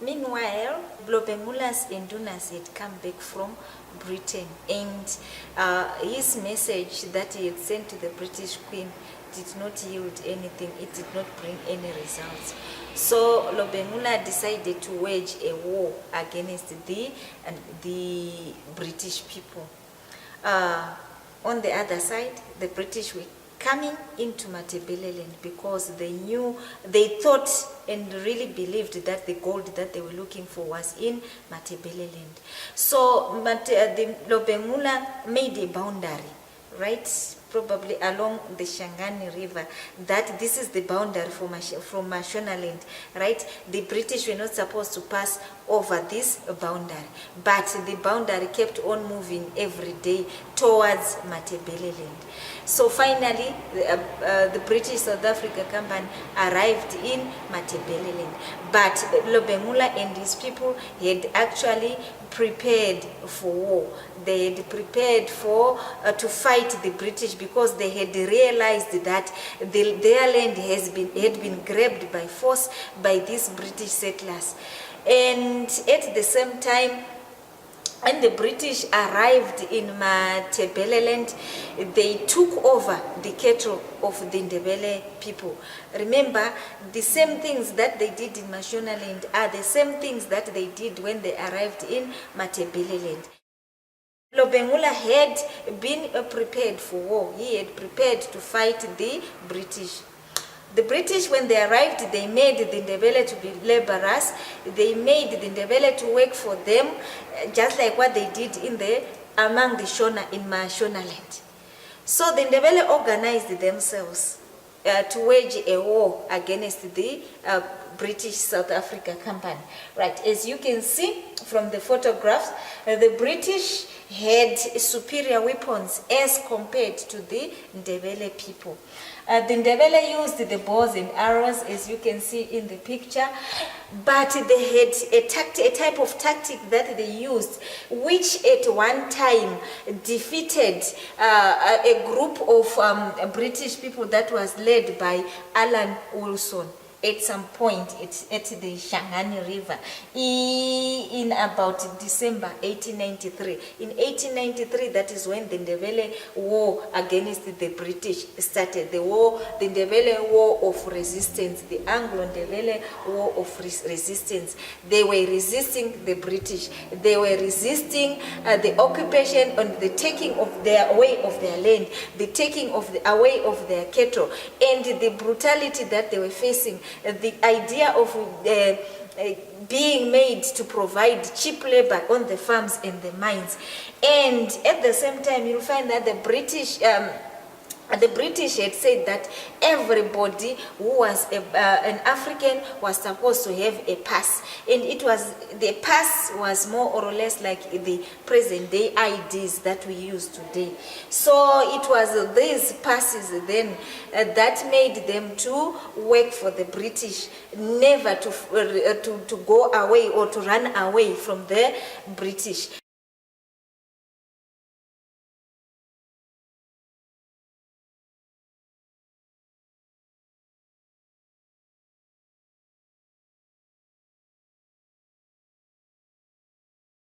Meanwhile, Lobengula's Indunas had come back from Britain, and his message that he had sent to the British Queen did not yield anything. It did not bring any results. So Lobengula decided to wage a war against the British people. On the other side, the British were coming into Matebeleland because they thought and really believed that the gold that they were looking for was in Matebeleland. So the Lobengula made a boundary, right, probably along the Shangani River, that this is the boundary from Mashonaland, right? The British were not supposed to pass over this boundary, but the boundary kept on moving every day towards Matebeleland. So finally, the British South Africa Company arrived in Matebeleland, but Lobengula and his people had actually prepared for war. They had prepared to fight the British because they had realized that their land had been grabbed by force by these British settlers. And at the same time, when the British arrived in Matebeleland, they took over the cattle of the Ndebele people. Remember, the same things that they did in Mashonaland are the same things that they did when they arrived in Matebeleland. Lobengula had been prepared for war. He had prepared to fight the British. The British, when they arrived, they made the Ndebele to be laborers. They made the Ndebele to work for them, just like what they did among the Shona in Mashonaland. So the Ndebele organized themselves to wage a war against the British South Africa Company. Right, as you can see from the photographs, the British had superior weapons as compared to the Ndebele people. The Ndebele used the bows and arrows, as you can see in the picture, but they had a type of tactic that they used, which at one time defeated a group of British people that was led by Alan Wilson at some point at the Shangani River in about December 1893. In 1893, that is when the Ndebele War against the British started. The Ndebele War of Resistance, the Anglo Ndebele War of Resistance. They were resisting the British. They were resisting the occupation and the taking of away of their land, the taking away of their cattle, and the brutality that they were facing. The idea of being made to provide cheap labor on the farms and the mines. And at the same time, you'll find that the British had said that everybody who was an African was supposed to have a pass, and the pass was more or less like the present day IDs that we use today. So it was these passes then that made them to work for the British, never to go away or to run away from the British.